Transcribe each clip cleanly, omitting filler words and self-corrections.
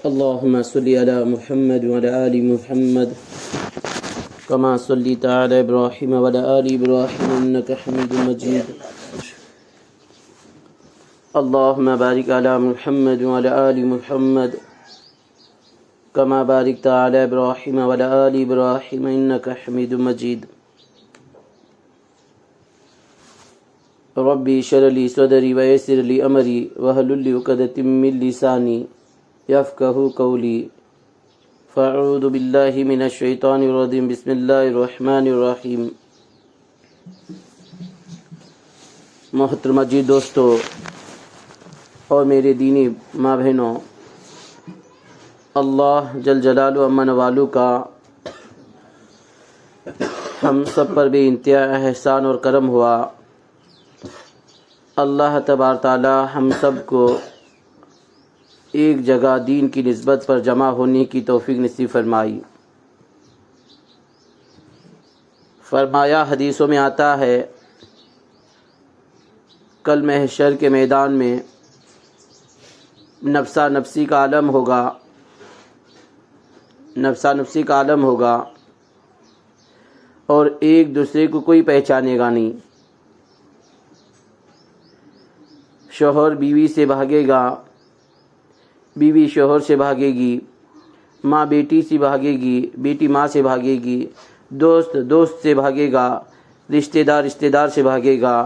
اللهم صل على محمد وعلى آل محمد كما صليت على إبراهيم وعلى آل إبراهيم إنك حميد مجيد. اللهم بارك على محمد وعلى آل محمد كما باركت على إبراهيم وعلى آل إبراهيم إنك حميد مجيد. ربي اشرح لي صدري ويسر لي أمري واحلل عقدة من لساني يفقهوا قولي. فاعوذ بالله من الشيطان الرجيم. بسم الله الرحمن الرحيم. محترم جی دوستو اور میرے دینی ماں بہنوں، اللہ جل جلالہ امن والو کا ہم سب پر بے انتہا احسان اور کرم ہوا. اللہ تبارک تعالی ہم سب کو ایک جگہ دین کی نسبت پر جمع ہونے کی توفیق نصیب فرمائی. فرمایا، حدیثوں میں آتا ہے، کل محشر کے میدان میں نفسا نفسی کا عالم ہوگا، نفسا نفسی کا عالم ہوگا اور ایک دوسرے کو کوئی پہچانے گا نہیں. شوہر بیوی سے بھاگے گا، بیوی شوہر سے بھاگے گی، ماں بیٹی سے بھاگے گی، بیٹی ماں سے بھاگے گی، دوست دوست سے بھاگے گا، رشتہ دار رشتہ دار سے بھاگے گا،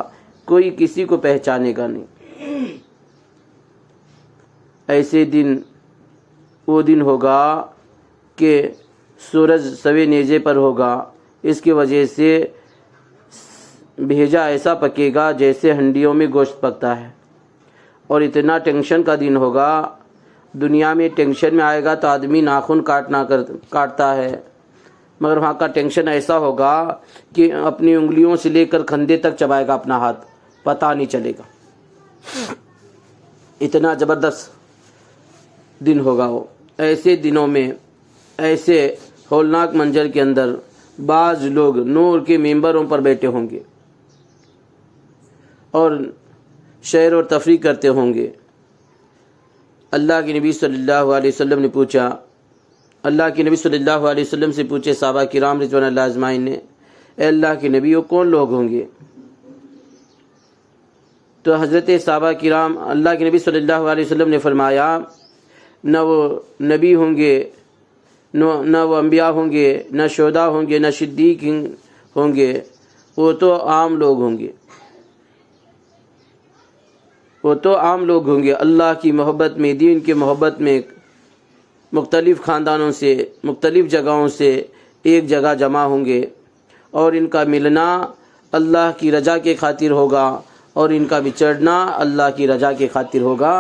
کوئی کسی کو پہچانے گا نہیں. ایسے دن وہ دن ہوگا کہ سورج سوے نیزے پر ہوگا. اس کی وجہ سے بھیجا ایسا پکے گا جیسے ہنڈیوں میں گوشت پکتا ہے. اور اتنا ٹینشن کا دن ہوگا. دنیا میں ٹینشن میں آئے گا تو آدمی ناخن کاٹتا ہے، مگر وہاں کا ٹینشن ایسا ہوگا کہ اپنی انگلیوں سے لے کر کھندے تک چبائے گا اپنا ہاتھ، پتہ نہیں چلے گا. اتنا زبردست دن ہوگا وہ. ایسے دنوں میں ایسے ہولناک منظر کے اندر بعض لوگ نور کے ممبروں پر بیٹھے ہوں گے اور شعر اور تفریح کرتے ہوں گے. اللہ کے نبی صلی اللہ علیہ وسلم نے پوچھا، اللہ کے نبی صلی اللہ علیہ وسلم سے پوچھے صحابہ کرام رضوان اللہ اجمعین نے، اے اللہ کے نبی وہ کون لوگ ہوں گے؟ تو حضرت صحابہ کرام اللہ کے نبی صلی اللہ علیہ وسلم نے فرمایا، نہ وہ نبی ہوں گے، نہ وہ انبیاء ہوں گے، نہ شہداء ہوں گے، نہ صدیق ہوں گے، وہ تو عام لوگ ہوں گے. وہ تو عام لوگ ہوں گے. اللہ کی محبت میں، دین کی محبت میں مختلف خاندانوں سے، مختلف جگہوں سے ایک جگہ جمع ہوں گے اور ان کا ملنا اللہ کی رضا کے خاطر ہوگا اور ان کا بچھڑنا اللہ کی رضا کے خاطر ہوگا.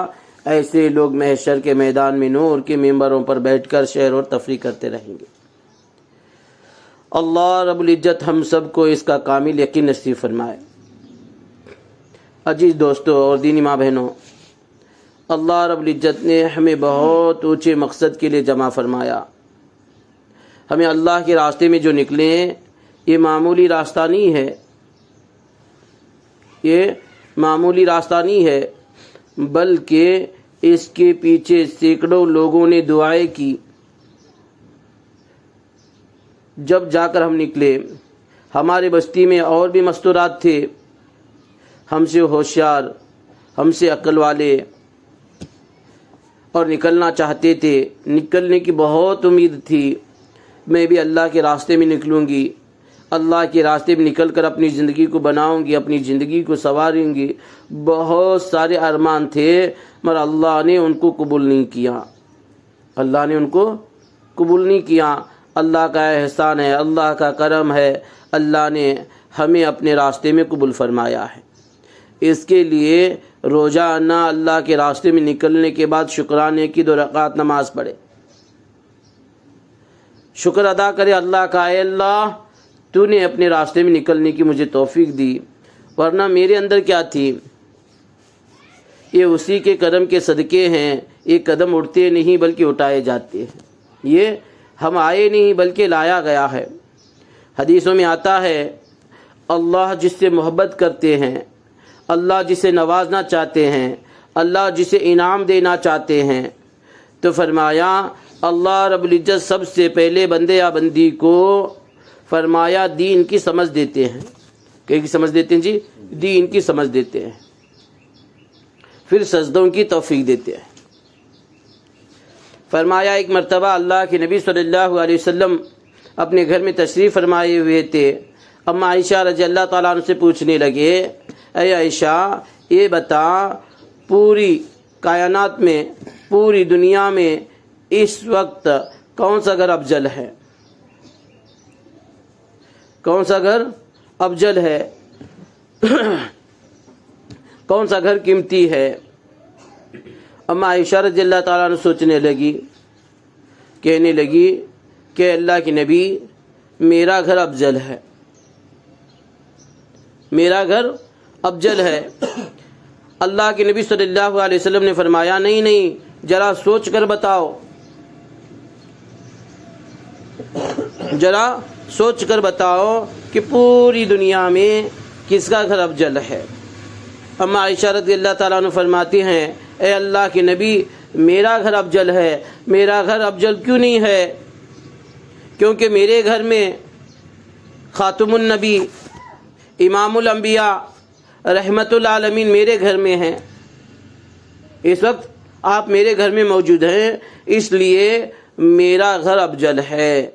ایسے لوگ محشر کے میدان میں نور کے ممبروں پر بیٹھ کر شعر اور تفریح کرتے رہیں گے. اللہ رب العزت ہم سب کو اس کا کامل یقین نصیب فرمائے. عزیز دوستوں اور دینی ماں بہنوں، اللہ رب العزت نے ہمیں بہت اونچے مقصد کے لیے جمع فرمایا. ہمیں اللہ کے راستے میں جو نکلے ہیں، یہ معمولی راستہ نہیں ہے، یہ معمولی راستہ نہیں ہے، بلکہ اس کے پیچھے سینکڑوں لوگوں نے دعائیں کی. جب جا کر ہم نکلے، ہمارے بستی میں اور بھی مستورات تھے، ہم سے ہوشیار، ہم سے عقل والے، اور نکلنا چاہتے تھے. نکلنے کی بہت امید تھی، میں بھی اللہ کے راستے میں نکلوں گی، اللہ کے راستے میں نکل کر اپنی زندگی کو بناؤں گی، اپنی زندگی کو سنواروں گی. بہت سارے ارمان تھے، مگر اللہ نے ان کو قبول نہیں کیا. اللہ نے ان کو قبول نہیں کیا. اللہ کا احسان ہے، اللہ کا کرم ہے، اللہ نے ہمیں اپنے راستے میں قبول فرمایا ہے. اس کے لیے روزانہ اللہ کے راستے میں نکلنے کے بعد شکرانے کی 2 رکعت نماز پڑھے، شکر ادا کرے اللہ کا، اے اللہ تو نے اپنے راستے میں نکلنے کی مجھے توفیق دی، ورنہ میرے اندر کیا تھی. یہ اسی کے کرم کے صدقے ہیں. یہ قدم اٹھتے نہیں بلکہ اٹھائے جاتے ہیں. یہ ہم آئے نہیں بلکہ لایا گیا ہے. حدیثوں میں آتا ہے، اللہ جس سے محبت کرتے ہیں، اللہ جسے نوازنا چاہتے ہیں، اللہ جسے انعام دینا چاہتے ہیں، تو فرمایا اللہ رب العزت سب سے پہلے بندے یا بندی کو فرمایا دین کی سمجھ دیتے ہیں. کہ سمجھ دیتے ہیں جی؟ دین کی سمجھ دیتے ہیں، پھر سجدوں کی توفیق دیتے ہیں. فرمایا ایک مرتبہ اللہ کے نبی صلی اللہ علیہ وسلم اپنے گھر میں تشریف فرمائے ہوئے تھے. اما عائشہ رضی اللہ تعالیٰ عنہ سے پوچھنے لگے، اے عائشہ یہ بتا پوری کائنات میں، پوری دنیا میں اس وقت کون سا گھر افضل ہے؟ کون سا گھر افضل ہے؟ کون سا گھر قیمتی ہے؟ اما عائشہ رضی اللہ تعالیٰ عنہ سوچنے لگی، کہنے لگی کہ اللہ کے نبی میرا گھر افضل ہے، میرا گھر افضل ہے. اللہ کے نبی صلی اللہ علیہ وسلم نے فرمایا نہیں نہیں، ذرا سوچ کر بتاؤ، ذرا سوچ کر بتاؤ کہ پوری دنیا میں کس کا گھر افضل ہے. اما عائشہ رضی اللہ تعالیٰ عنہ فرماتی ہیں، اے اللہ کے نبی میرا گھر افضل ہے. میرا گھر افضل کیوں نہیں ہے؟ کیونکہ میرے گھر میں خاتم النبی امام الانبیاء رحمت العالمین میرے گھر میں ہیں. اس وقت آپ میرے گھر میں موجود ہیں، اس لیے میرا گھر افضل ہے.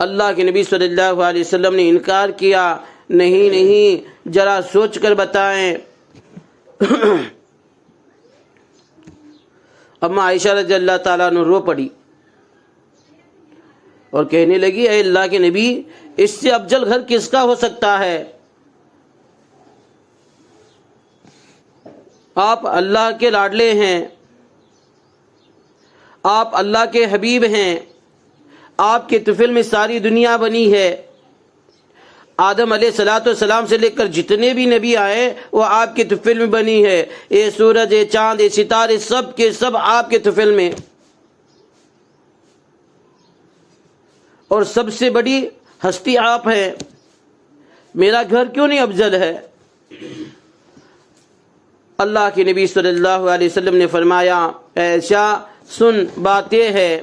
اللہ کے نبی صلی اللہ علیہ وسلم نے انکار کیا، نہیں نہیں، ذرا سوچ کر بتائیں. اما عائشہ رضی اللہ تعالیٰ عنہ رو پڑی اور کہنے لگی، اے اللہ کے نبی اس سے افضل گھر کس کا ہو سکتا ہے؟ آپ اللہ کے لاڈلے ہیں، آپ اللہ کے حبیب ہیں، آپ کے طفل میں ساری دنیا بنی ہے. آدم علیہ الصلوۃ والسلام سے لے کر جتنے بھی نبی آئے وہ آپ کے طفل میں بنی ہے. یہ سورج، یہ چاند، یہ ستارے سب کے سب آپ کے طفل میں. اور سب سے بڑی ہستی آپ ہیں، میرا گھر کیوں نہیں افضل ہے؟ اللہ کے نبی صلی اللہ علیہ وسلم نے فرمایا، ایسا سن، بات یہ ہے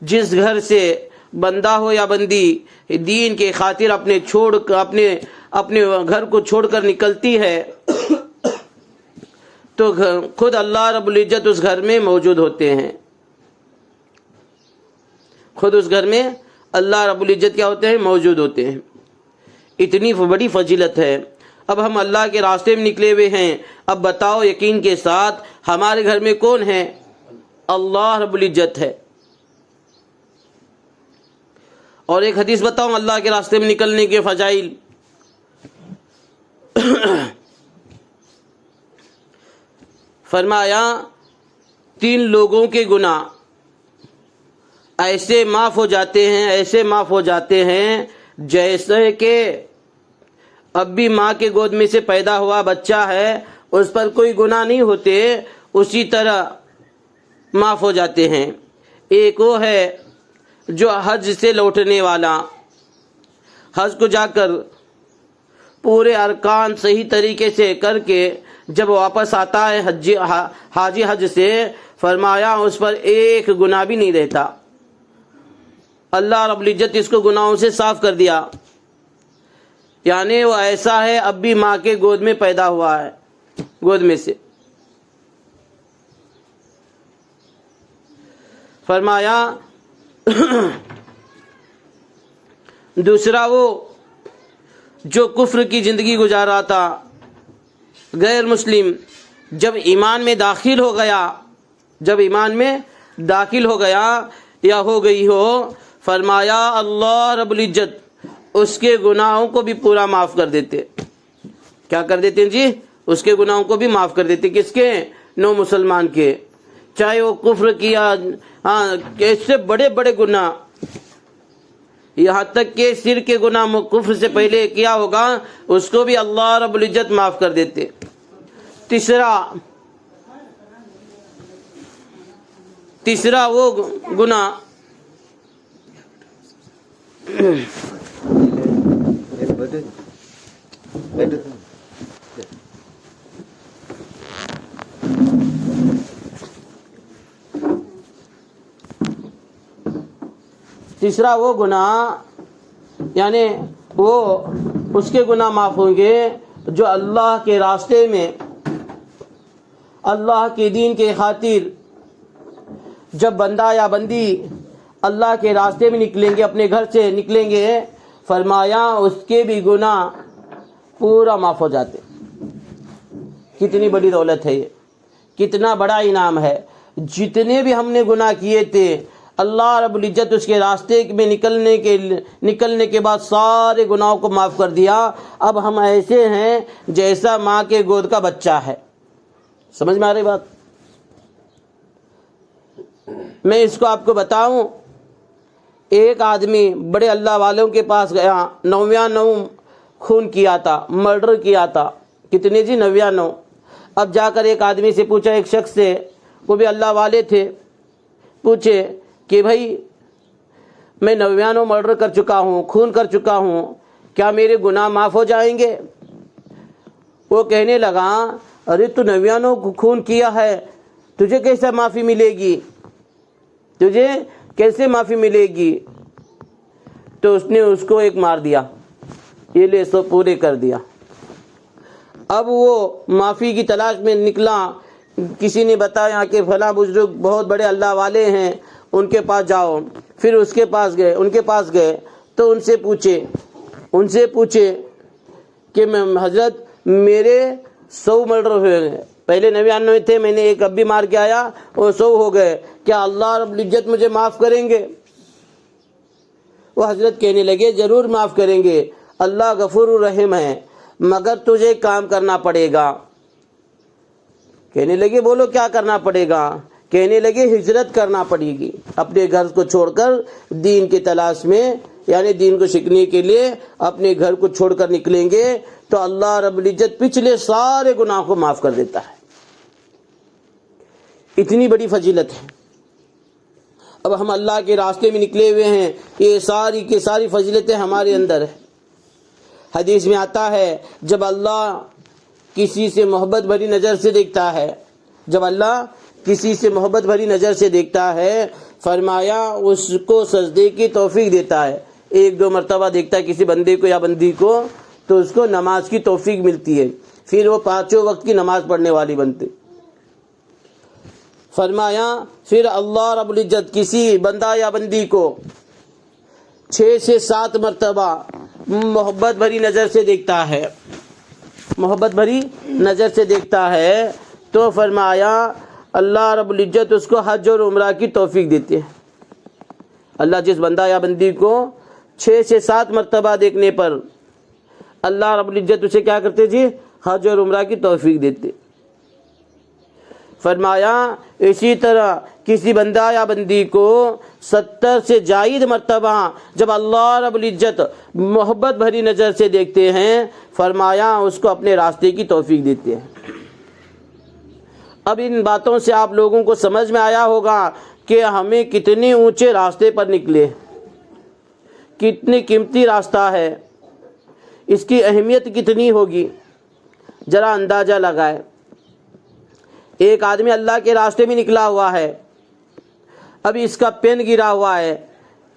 جس گھر سے بندہ ہو یا بندی دین کے خاطر اپنے گھر کو چھوڑ کر نکلتی ہے تو خود اللہ رب العزت اس گھر میں موجود ہوتے ہیں. خود اس گھر میں اللہ رب العزت کیا ہوتے ہیں؟ موجود ہوتے ہیں. اتنی بڑی فضیلت ہے. اب ہم اللہ کے راستے میں نکلے ہوئے ہیں. اب بتاؤ یقین کے ساتھ ہمارے گھر میں کون ہے؟ اللہ رب العزت ہے. اور ایک حدیث بتاؤں اللہ کے راستے میں نکلنے کے فضائل. فرمایا 3 لوگوں کے گناہ ایسے معاف ہو جاتے ہیں، ایسے معاف ہو جاتے ہیں جیسے کہ اب بھی ماں کے گود میں سے پیدا ہوا بچہ ہے، اس پر کوئی گناہ نہیں ہوتے، اسی طرح معاف ہو جاتے ہیں. ایک وہ ہے جو حج سے لوٹنے والا، حج کو جا کر پورے ارکان صحیح طریقے سے کر کے جب واپس آتا ہے حاجی حج سے، فرمایا اس پر ایک گناہ بھی نہیں رہتا. اللہ رب العزت اس کو گناہوں سے صاف کر دیا. یعنی وہ ایسا ہے اب بھی ماں کے گود میں پیدا ہوا ہے، گود میں سے. فرمایا دوسرا وہ جو کفر کی زندگی گزارا تھا، غیر مسلم، جب ایمان میں داخل ہو گیا یا ہو گئی ہو، فرمایا اللہ رب العزت اس کے گناہوں کو بھی پورا معاف کر دیتے. کیا کر دیتے ہیں جی؟ اس کے گناہوں کو بھی معاف کر دیتے. کس کے؟ نو مسلمان کے. چاہے وہ کفر کیا، ایسے بڑے بڑے گناہ، یہاں تک کہ شرک کے گناہ کفر سے پہلے کیا ہوگا اس کو بھی اللہ رب العزت معاف کر دیتے. تیسرا وہ گناہ تیسرا وہ گناہ یعنی وہ اس کے گناہ معاف ہوں گے جو اللہ کے راستے میں اللہ کے دین کے خاطر جب بندہ یا بندی اللہ کے راستے میں نکلیں گے، اپنے گھر سے نکلیں گے، فرمایا اس کے بھی گناہ پورا معاف ہو جاتے۔ کتنی بڑی دولت ہے یہ، کتنا بڑا انعام ہے۔ جتنے بھی ہم نے گناہ کیے تھے اللہ رب العزت اس کے راستے میں نکلنے کے بعد سارے گناہوں کو معاف کر دیا۔ اب ہم ایسے ہیں جیسا ماں کے گود کا بچہ ہے۔ سمجھ میں آ رہی بات؟ میں اس کو آپ کو بتاؤں، ایک آدمی بڑے اللہ والوں کے پاس گیا، 99 خون کیا تھا، مرڈر کیا تھا۔ کتنے جی؟ 99۔ اب جا کر ایک آدمی سے پوچھا، ایک شخص سے، وہ بھی اللہ والے تھے، پوچھے کہ بھائی میں 99 مرڈر کر چکا ہوں، خون کر چکا ہوں، کیا میرے گناہ معاف ہو جائیں گے؟ وہ کہنے لگا، ارے تو 99 خون کیا ہے، تجھے کیسے معافی ملے گی؟ تجھے کیسے معافی ملے گی؟ تو اس نے اس کو ایک مار دیا، یہ لے سو پورے کر دیا۔ اب وہ معافی کی تلاش میں نکلا، کسی نے بتایا کہ فلاں بزرگ بہت بڑے اللہ والے ہیں، ان کے پاس جاؤ۔ پھر ان کے پاس گئے تو ان سے پوچھے کہ حضرت میرے 100 مرڈر ہوئے ہیں، پہلے 99 تھے، میں نے ایک اب بھی مار کے آیا، وہ 100 ہو گئے، کیا اللہ رب العزت مجھے معاف کریں گے؟ وہ حضرت کہنے لگے ضرور معاف کریں گے، اللہ غفور الرحیم ہے، مگر تجھے کام کرنا پڑے گا۔ کہنے لگے بولو کیا کرنا پڑے گا؟ کہنے لگے ہجرت کرنا پڑے گی، اپنے گھر کو چھوڑ کر دین کی تلاش میں، یعنی دین کو سیکھنے کے لیے اپنے گھر کو چھوڑ کر نکلیں گے تو اللہ رب العزت پچھلے سارے گناہ کو معاف کر دیتا ہے۔ اتنی بڑی فضیلت ہے۔ اب ہم اللہ کے راستے میں نکلے ہوئے ہیں، یہ ساری کی ساری فضیلتیں ہمارے اندر ہے۔ حدیث میں آتا ہے جب اللہ کسی سے محبت بھری نظر سے دیکھتا ہے، جب اللہ کسی سے محبت بھری نظر سے دیکھتا ہے، فرمایا اس کو سجدے کی توفیق دیتا ہے۔ 1-2 مرتبہ دیکھتا ہے کسی بندے کو یا بندی کو تو اس کو نماز کی توفیق ملتی ہے، پھر وہ 5 وقت کی نماز پڑھنے والی بنتے۔ فرمایا پھر اللہ رب العزت کسی بندہ یا بندی کو 6 سے 7 مرتبہ محبت بھری نظر سے دیکھتا ہے، محبت بھری نظر سے دیکھتا ہے تو فرمایا اللہ رب العزت اس کو حج اور عمرہ کی توفیق دیتے ہیں۔ اللہ جس بندہ یا بندی کو 6 سے 7 مرتبہ دیکھنے پر اللہ رب العزت اسے کیا کرتے جی؟ حج اور عمرہ کی توفیق دیتے۔ فرمایا اسی طرح کسی بندہ یا بندی کو 70 سے زائد مرتبہ جب اللہ رب العزت محبت بھری نظر سے دیکھتے ہیں، فرمایا اس کو اپنے راستے کی توفیق دیتے ہیں۔ اب ان باتوں سے آپ لوگوں کو سمجھ میں آیا ہوگا کہ ہمیں کتنے اونچے راستے پر نکلے، کتنی قیمتی راستہ ہے، اس کی اہمیت کتنی ہوگی، ذرا اندازہ لگائے۔ ایک آدمی اللہ کے راستے میں نکلا ہوا ہے، ابھی اس کا پین گرا ہوا ہے۔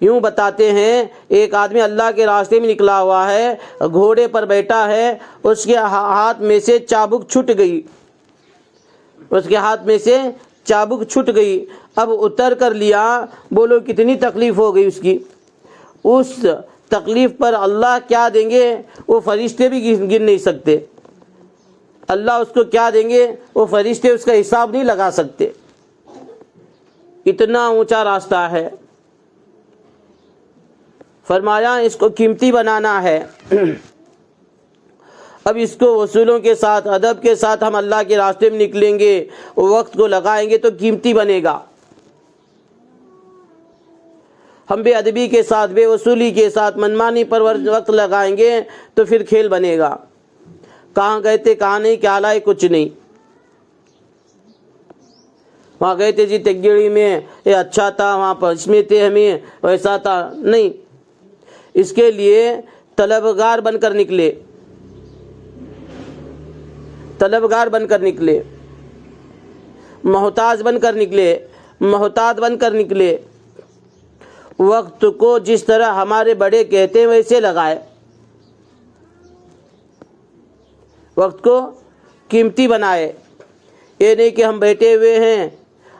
یوں بتاتے ہیں ایک آدمی اللہ کے راستے میں نکلا ہوا ہے، گھوڑے پر بیٹھا ہے، اس کے ہاتھ میں سے چابک چھٹ گئی، اس کے ہاتھ میں سے چابک چھٹ گئی۔ اب اتر کر لیا، بولو کتنی تکلیف ہو گئی اس کی۔ اس تکلیف پر اللہ کیا دیں گے وہ فرشتے بھی گن نہیں سکتے۔ اللہ اس کو کیا دیں گے وہ فرشتے اس کا حساب نہیں لگا سکتے، اتنا اونچا راستہ ہے۔ فرمایا اس کو قیمتی بنانا ہے۔ اب اس کو اصولوں کے ساتھ، ادب کے ساتھ ہم اللہ کے راستے میں نکلیں گے، وقت کو لگائیں گے تو قیمتی بنے گا۔ ہم بے ادبی کے ساتھ، بے اصولی کے ساتھ، منمانی پر وقت لگائیں گے تو پھر کھیل بنے گا۔ کہاں گئے تھے، کہاں نہیں، کیا لائے، کچھ نہیں۔ وہاں گئے تھے جی تگیڑی میں، یہ اچھا تھا، وہاں پر اس میں تھے، ہمیں ویسا تھا، نہیں۔ اس کے لیے طلبگار بن کر نکلے، طلبگار بن کر نکلے، محتاج بن کر نکلے، محتاط بن کر نکلے۔ وقت کو جس طرح ہمارے بڑے کہتے ہیں ویسے لگائے، وقت کو قیمتی بنائے۔ یہ نہیں کہ ہم بیٹھے ہوئے ہیں،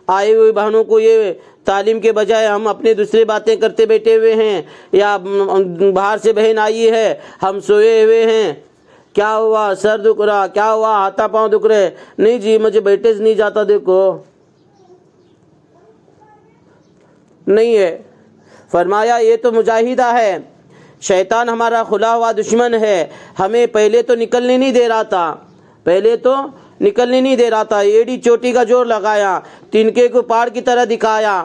آئے ہوئے بہنوں کو یہ تعلیم کے بجائے ہم اپنے دوسرے باتیں کرتے بیٹھے ہوئے ہیں، یا باہر سے بہن آئی ہے ہم سوئے ہوئے ہیں، کیا ہوا سر دکھ رہا، کیا ہوا ہاتھا پاؤں دکھ رہے، نہیں جی مجھے بیٹھے سے نہیں جاتا، دیکھو نہیں ہے۔ فرمایا یہ تو مجاہدہ ہے، شیطان ہمارا کھلا ہوا دشمن ہے، ہمیں پہلے تو نکلنے نہیں دے رہا تھا، پہلے تو نکلنے نہیں دے رہا تھا، ایڑی چوٹی کا زور لگایا، تنکے کو پہاڑ کی طرح دکھایا۔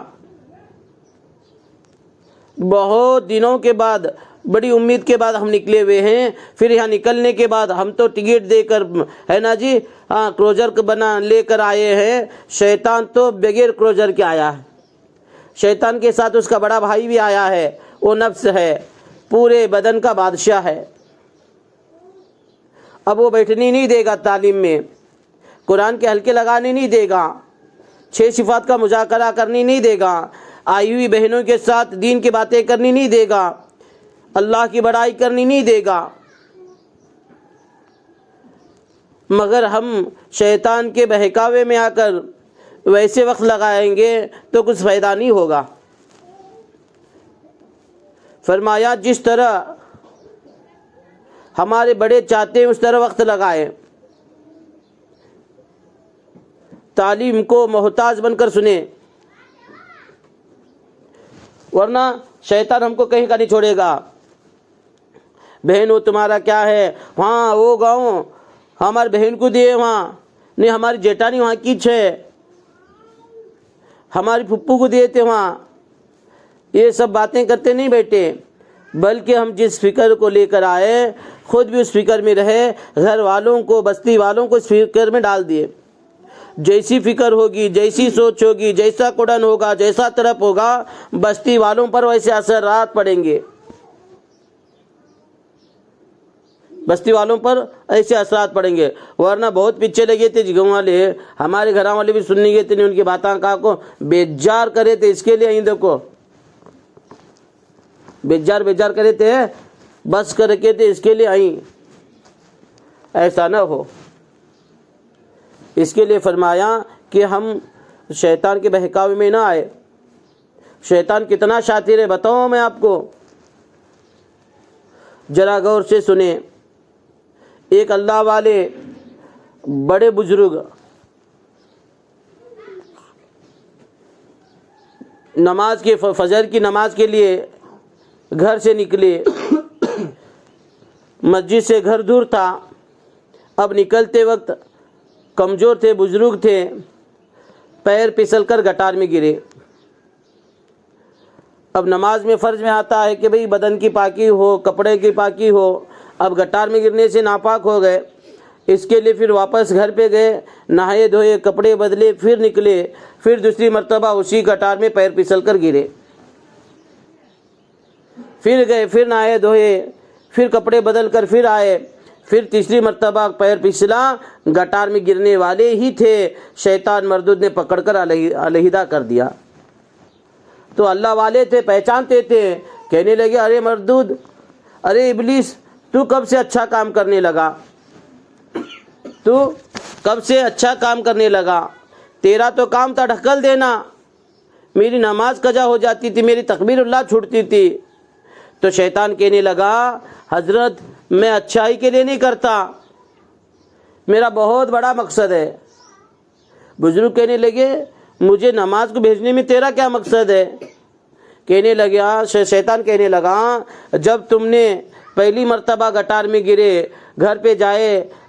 بہت دنوں کے بعد، بڑی امید کے بعد ہم نکلے ہوئے ہیں، پھر یہاں نکلنے کے بعد ہم تو ٹکٹ دے کر ہے نا جی کروزر بنا لے کر آئے ہیں، شیطان تو بغیر کروزر کے آیا ہے، شیطان کے ساتھ اس کا بڑا بھائی بھی آیا ہے، وہ نفس ہے، پورے بدن کا بادشاہ ہے۔ اب وہ بیٹھنے نہیں دے گا، تعلیم میں قرآن کے حلقے لگانے نہیں دے گا، 6 صفات کا مذاکرہ کرنے نہیں دے گا، آئی ہوئی بہنوں کے ساتھ دین کی باتیں کرنی نہیں دے گا، اللہ کی بڑائی کرنی نہیں دے گا۔ مگر ہم شیطان کے بہکاوے میں آ کر ویسے وقت لگائیں گے تو کچھ فائدہ نہیں ہوگا۔ فرمایا جس طرح ہمارے بڑے چاہتے ہیں اس طرح وقت لگائے، تعلیم کو محتاج بن کر سنیں، ورنہ شیطان ہم کو کہیں کا نہیں چھوڑے گا۔ بہن وہ تمہارا کیا ہے، وہاں وہ گاؤں ہماری بہن کو دیے، وہاں نہیں ہماری جیٹانی وہاں کی ہے، ہماری پھپھو کو دیے تھے وہاں، یہ سب باتیں کرتے نہیں بیٹھے، بلکہ ہم جس فکر کو لے کر آئے خود بھی اس فکر میں رہے، گھر والوں کو بستی والوں کو اس فکر میں ڈال دیے۔ جیسی فکر ہوگی، جیسی سوچ ہوگی، جیسا کوڑن ہوگا، جیسا طرف ہوگا، بستی والوں پر ویسے اثرات پڑیں گے، بستی والوں پر ایسے اثرات پڑیں گے۔ ورنہ بہت پیچھے لگے تھے گاؤں والے، ہمارے گھر والے بھی سننے گئے تھے، ان کی باتیں کہا کو بیجار کرے تھے، اس کے لیے آئیں دیکھو بیجار کرے تھے، بس کر کے تھے اس کے لیے آئیں، ایسا نہ ہو۔ اس کے لیے فرمایا کہ ہم شیطان کے بہکاوے میں نہ آئے۔ شیطان کتنا شاطر ہے بتاؤں میں آپ کو، ذرا غور سے سنیں۔ ایک اللہ والے بڑے بزرگ نماز کے فجر کی نماز کے لیے گھر سے نکلے، مسجد سے گھر دور تھا، اب نکلتے وقت کمزور تھے، بزرگ تھے، پیر پھسل کر گٹار میں گرے۔ اب نماز میں فرض میں آتا ہے کہ بھئی بدن کی پاکی ہو، کپڑے کی پاکی ہو، اب گٹار میں گرنے سے ناپاک ہو گئے، اس کے لیے پھر واپس گھر پہ گئے، نہائے دھوئے، کپڑے بدلے، پھر نکلے، پھر دوسری مرتبہ اسی گٹار میں پیر پھسل کر گرے، پھر گئے، پھر نہائے دھوئے، پھر کپڑے بدل کر پھر آئے، پھر تیسری مرتبہ پیر پھسلا، گٹار میں گرنے والے ہی تھے، شیطان مردود نے پکڑ کر علیحدہ کر دیا۔ تو اللہ والے تھے، پہچانتے تھے، کہنے لگے ارے مردود، ارے ابلیس، تو کب سے اچھا کام کرنے لگا، تو کب سے اچھا کام کرنے لگا، تیرا تو کام تھا ڈھکل دینا، میری نماز قضا ہو جاتی تھی، میری تکبیر اللہ چھوٹتی تھی۔ تو شیطان کہنے لگا حضرت میں اچھائی کے لیے نہیں کرتا، میرا بہت بڑا مقصد ہے۔ بزرگ کہنے لگے مجھے نماز کو بھیجنے میں تیرا کیا مقصد ہے؟ کہنے لگا، شیطان کہنے لگا جب تم نے پہلی مرتبہ گٹار میں گرے، گھر پہ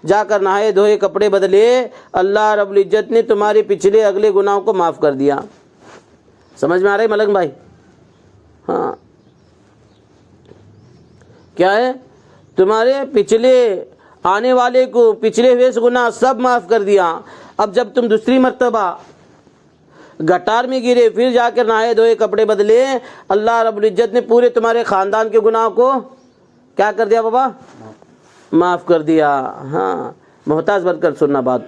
جا کر نہائے دھوئے، کپڑے بدلے، اللہ رب العزت نے تمہارے پچھلے اگلے گناہوں کو معاف کر دیا۔ سمجھ میں آ رہا ہے ملنگ بھائی؟ ہاں، کیا ہے؟ تمہارے پچھلے آنے والے کو پچھلے ہوئے گناہ سب معاف کر دیا۔ اب جب تم دوسری مرتبہ گٹار میں گرے، پھر جا کر نہائے دھوئے، کپڑے بدلے، اللہ رب العزت نے پورے تمہارے خاندان کے گناہوں کو کیا کر دیا بابا؟ معاف کر دیا۔ ہاں، محتاج بن کر سننا بات۔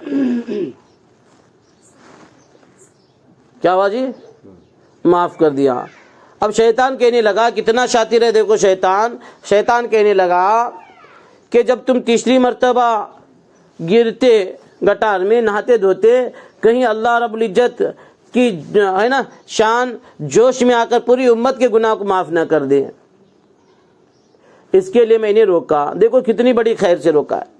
کیا ہوا جی؟ معاف کر دیا۔ اب شیطان کہنے لگا، کتنا شاطر ہے دیکھو شیطان کہنے لگا کہ جب تم تیسری مرتبہ گرتے گٹار میں نہاتے دھوتے، کہیں اللہ رب العزت کی ہے نا شان جوش میں آ کر پوری امت کے گناہ کو معاف نہ کر دے، اس کے لیے میں نے روکا۔ دیکھو کتنی بڑی خیر سے روکا ہے۔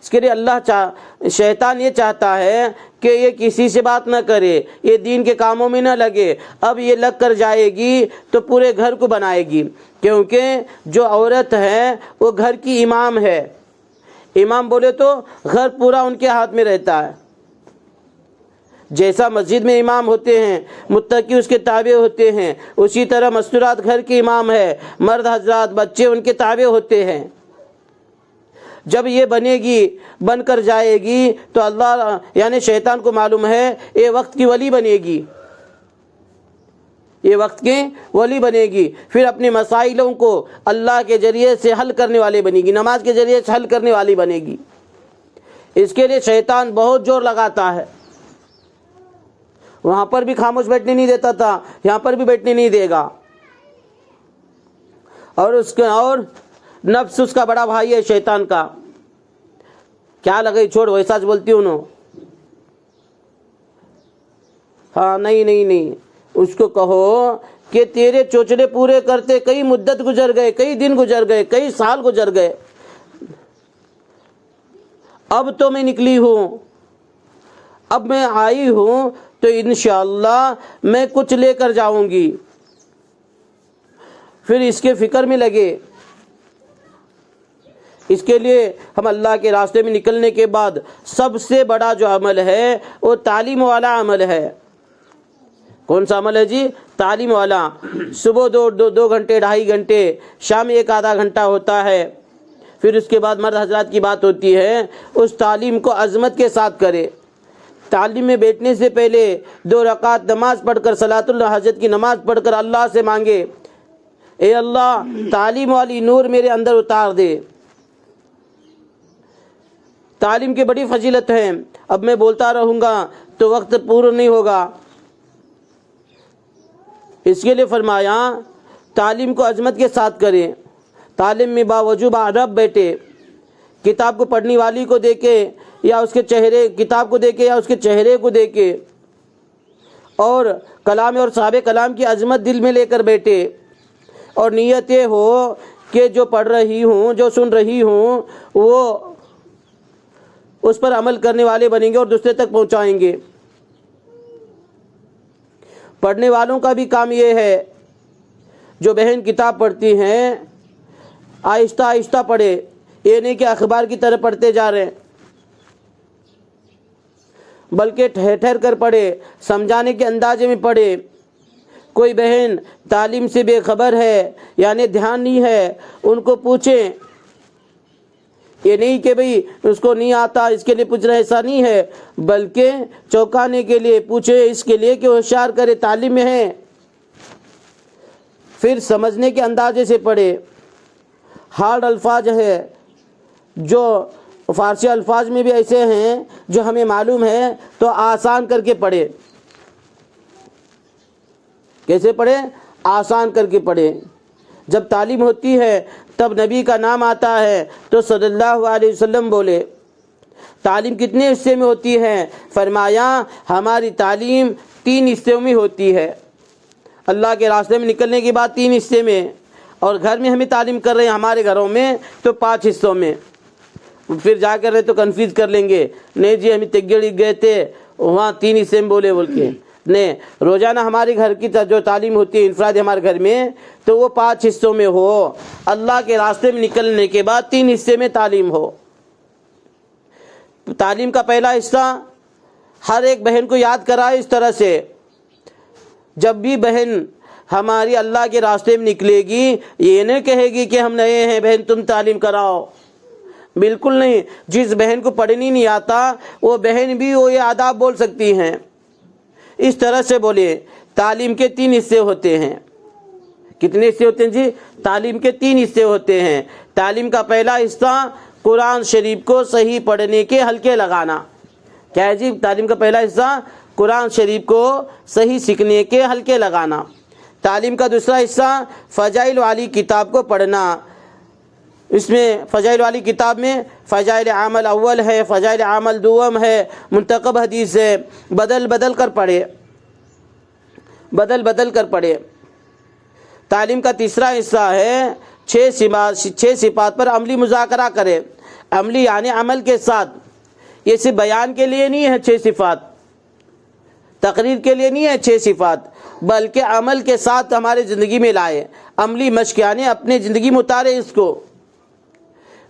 اس کے لیے شیطان یہ چاہتا ہے کہ یہ کسی سے بات نہ کرے، یہ دین کے کاموں میں نہ لگے، اب یہ لگ کر جائے گی تو پورے گھر کو بنائے گی، کیونکہ جو عورت ہے وہ گھر کی امام ہے، امام بولے تو گھر پورا ان کے ہاتھ میں رہتا ہے۔ جیسا مسجد میں امام ہوتے ہیں، متقی اس کے تابع ہوتے ہیں، اسی طرح مستورات گھر کی امام ہے، مرد حضرات بچے ان کے تابع ہوتے ہیں۔ جب یہ بنے گی، بن کر جائے گی تو اللہ یعنی شیطان کو معلوم ہے یہ وقت کی ولی بنے گی، یہ وقت کی ولی بنے گی، پھر اپنے مسائلوں کو اللہ کے ذریعے سے حل کرنے والے بنے گی، نماز کے ذریعے سے حل کرنے والی بنے گی۔ اس کے لیے شیطان بہت زور لگاتا ہے، وہاں پر بھی خاموش بیٹھنے نہیں دیتا تھا، یہاں پر بھی بیٹھنے نہیں دے گا۔ اور نفس اس کا بڑا بھائی ہے شیطان کا، کیا لگے چھوڑ ویسا بولتی ہوں، ہاں نہیں اس کو کہو کہ تیرے چوچلے پورے کرتے کئی مدت گزر گئے، کئی دن گزر گئے، کئی سال گزر گئے، اب تو میں نکلی ہوں، اب میں آئی ہوں تو انشاءاللہ میں کچھ لے کر جاؤں گی۔ پھر اس کے فکر میں لگے۔ اس کے لیے ہم اللہ کے راستے میں نکلنے کے بعد سب سے بڑا جو عمل ہے وہ تعلیم والا عمل ہے۔ کون سا عمل ہے جی؟ تعلیم والا۔ صبح دو گھنٹے 2.5 گھنٹے، شام 1 آدھا گھنٹہ ہوتا ہے، پھر اس کے بعد مرد حضرات کی بات ہوتی ہے، اس تعلیم کو عظمت کے ساتھ کرے۔ تعلیم میں بیٹھنے سے پہلے 2 رکعت نماز پڑھ کر صلاۃ الحاجت کی نماز پڑھ کر اللہ سے مانگے، اے اللہ تعلیم والی نور میرے اندر اتار دے۔ تعلیم کی بڑی فضیلت ہے، اب میں بولتا رہوں گا تو وقت پورا نہیں ہوگا۔ اس کے لیے فرمایا تعلیم کو عظمت کے ساتھ کریں، تعلیم میں باوجود ادب بیٹھے، کتاب کو پڑھنے والی کو دیکھے یا اس کے چہرے، کتاب کو دیکھے یا اس کے چہرے کو دیکھے، اور کلام اور صحابہ کلام کی عظمت دل میں لے کر بیٹھے، اور نیت یہ ہو کہ جو پڑھ رہی ہوں، جو سن رہی ہوں، وہ اس پر عمل کرنے والے بنیں گے اور دوسرے تک پہنچائیں گے۔ پڑھنے والوں کا بھی کام یہ ہے، جو بہن کتاب پڑھتی ہیں آہستہ آہستہ پڑھے، یہ نہیں کہ اخبار کی طرح پڑھتے جا رہے ہیں، بلکہ ٹھہر ٹھہر کر پڑھے، سمجھانے کے اندازے میں پڑھے۔ کوئی بہن تعلیم سے بے خبر ہے یعنی دھیان نہیں ہے، ان کو پوچھیں، یہ نہیں کہ بھئی اس کو نہیں آتا اس کے لیے پوچھ رہے، ایسا نہیں ہے، بلکہ چوکانے کے لیے پوچھے، اس کے لیے کہ ہوشیار کرے، تعلیم میں ہے۔ پھر سمجھنے کے اندازے سے پڑھے۔ ہارڈ الفاظ ہے جو فارسی الفاظ میں بھی ایسے ہیں جو ہمیں معلوم ہے تو آسان کر کے پڑھے۔ کیسے پڑھے؟ آسان کر کے پڑھے۔ جب تعلیم ہوتی ہے تب نبی کا نام آتا ہے تو صلی اللہ علیہ وسلم بولے۔ تعلیم کتنے حصے میں ہوتی ہے؟ فرمایا ہماری تعلیم 3 حصوں میں ہوتی ہے۔ اللہ کے راستے میں نکلنے کے بعد 3 حصے میں، اور گھر میں ہمیں تعلیم کر رہے ہیں ہمارے گھروں میں تو 5 حصوں میں۔ پھر جا کر رہے تو کنفیوز کر لیں گے، نہیں جی ہمیں تگڑی گئے تھے وہاں 3 حصے میں بولے بول کے، نہیں، روزانہ ہمارے گھر کی جو تعلیم ہوتی ہے انفرادی ہمارے گھر میں تو وہ 5 حصوں میں ہو۔ اللہ کے راستے میں نکلنے کے بعد 3 حصے میں تعلیم ہو۔ تعلیم کا پہلا حصہ ہر ایک بہن کو یاد کرائے اس طرح سے، جب بھی بہن ہماری اللہ کے راستے میں نکلے گی یہ نہیں کہے گی کہ ہم نئے ہیں بہن تم تعلیم کراؤ، بالکل نہیں۔ جس بہن کو پڑھنی نہیں آتا وہ بہن بھی وہ یہ آداب بول سکتی ہیں، اس طرح سے بولے۔ تعلیم کے 3 حصے ہوتے ہیں۔ کتنے حصے ہوتے ہیں جی؟ تعلیم کے 3 حصے ہوتے ہیں۔ تعلیم کا پہلا حصہ قرآن شریف کو صحیح پڑھنے کے حلقے لگانا۔ کیا ہے جی تعلیم کا پہلا حصہ؟ قرآن شریف کو صحیح سیکھنے کے حلقے لگانا۔ تعلیم کا دوسرا حصہ فضائل والی کتاب کو پڑھنا۔ اس میں فضائل والی کتاب میں فضائل عمل اول ہے، فضائل عمل دوم ہے، منتخب حدیث ہے، بدل بدل کر پڑھے۔ تعلیم کا تیسرا حصہ ہے 6 صفات پر عملی مذاکرہ کرے۔ عملی یعنی عمل کے ساتھ، یہ صرف بیان کے لیے نہیں ہے 6 صفات، تقریر کے لیے نہیں ہے 6 صفات، بلکہ عمل کے ساتھ ہمارے زندگی میں لائے۔ عملی مشق یعنی اپنے زندگی میں اتارے اس کو۔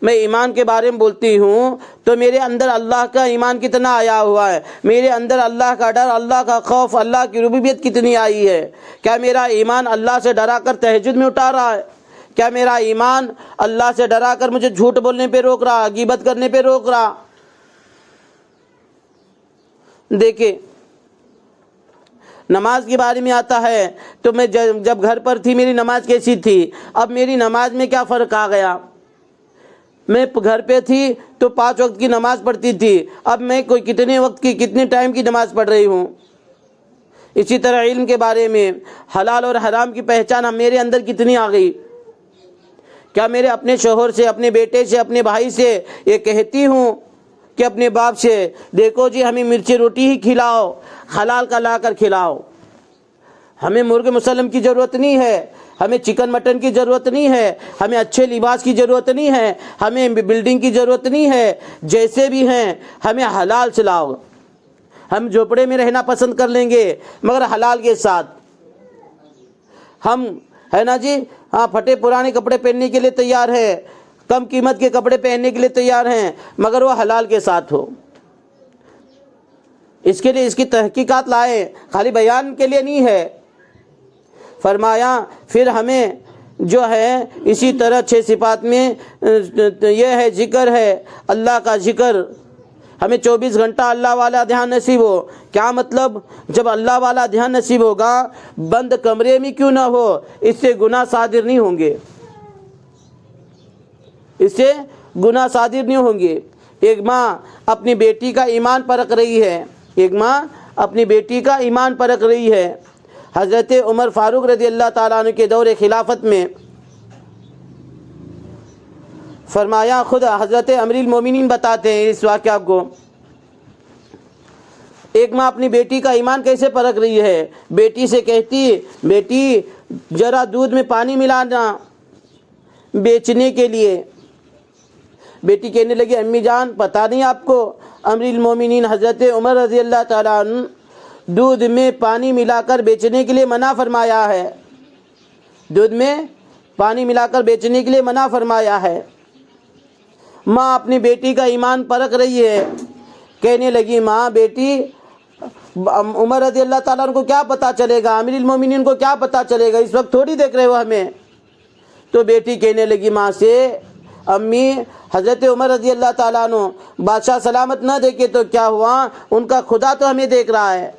میں ایمان کے بارے میں بولتی ہوں تو میرے اندر اللہ کا ایمان کتنا آیا ہوا ہے، میرے اندر اللہ کا ڈر، اللہ کا خوف، اللہ کی ربوبیت کتنی آئی ہے۔ کیا میرا ایمان اللہ سے ڈرا کر تہجد میں اٹھا رہا ہے؟ کیا میرا ایمان اللہ سے ڈرا کر مجھے جھوٹ بولنے پہ روک رہا، غیبت کرنے پہ روک رہا؟ دیکھیں، نماز کے بارے میں آتا ہے تو میں جب گھر پر تھی میری نماز کیسی تھی، اب میری نماز میں کیا فرق آ گیا؟ میں گھر پہ تھی تو 5 وقت کی نماز پڑھتی تھی، اب میں کوئی کتنے وقت کی، کتنے ٹائم کی نماز پڑھ رہی ہوں۔ اسی طرح علم کے بارے میں حلال اور حرام کی پہچان میرے اندر کتنی آ گئی؟ کیا میرے اپنے شوہر سے، اپنے بیٹے سے، اپنے بھائی سے یہ کہتی ہوں کہ اپنے باپ سے دیکھو جی ہمیں مرچی روٹی ہی کھلاؤ، حلال کا لا کر کھلاؤ، ہمیں مرغ مسلم کی ضرورت نہیں ہے، ہمیں چکن مٹن کی ضرورت نہیں ہے، ہمیں اچھے لباس کی ضرورت نہیں ہے، ہمیں بلڈنگ کی ضرورت نہیں ہے، جیسے بھی ہیں ہمیں حلال سے لاؤ۔ ہم جھوپڑے میں رہنا پسند کر لیں گے مگر حلال کے ساتھ۔ ہم ہے نا جی ہاں پھٹے پرانے کپڑے پہننے کے لیے تیار ہیں، کم قیمت کے کپڑے پہننے کے لیے تیار ہیں، مگر وہ حلال کے ساتھ ہو۔ اس کے لیے اس کی تحقیقات لائیں، خالی بیان کے لیے نہیں ہے۔ فرمایا پھر ہمیں جو ہے اسی طرح 6 صفات میں یہ ہے ذکر ہے، اللہ کا ذکر، ہمیں 24 گھنٹہ اللہ والا دھیان نصیب ہو۔ کیا مطلب؟ جب اللہ والا دھیان نصیب ہوگا، بند کمرے میں کیوں نہ ہو، اس سے گناہ صادر نہیں ہوں گے، اس سے گناہ صادر نہیں ہوں گے۔ ایک ماں اپنی بیٹی کا ایمان پرکھ رہی ہے، ایک ماں اپنی بیٹی کا ایمان پرکھ رہی ہے۔ حضرت عمر فاروق رضی اللہ تعالیٰ عنہ کے دور خلافت میں فرمایا، خود حضرت امیر المومنین بتاتے ہیں اس واقعہ کو، ایک ماں اپنی بیٹی کا ایمان کیسے پرکھ رہی ہے، بیٹی سے کہتی، بیٹی ذرا دودھ میں پانی ملانا بیچنے کے لیے۔ بیٹی کہنے لگی، امی جان پتہ نہیں آپ کو امیر المومنین حضرت عمر رضی اللہ تعالیٰ عنہ دودھ میں پانی ملا کر بیچنے کے لیے منع فرمایا ہے، دودھ میں پانی ملا کر بیچنے کے لیے منع فرمایا ہے۔ ماں اپنی بیٹی کا ایمان پرکھ رہی ہے، کہنے لگی، ماں بیٹی عمر رضی اللہ تعالیٰ عنہ کو کیا پتہ چلے گا، امیر المومنین کو کیا پتہ چلے گا، اس وقت تھوڑی دیکھ رہے ہو ہمیں۔ تو بیٹی کہنے لگی ماں سے، امی حضرت عمر رضی اللہ تعالیٰ عنہ بادشاہ سلامت نہ دیکھے تو کیا ہوا، ان کا خدا تو ہمیں دیکھ رہا ہے۔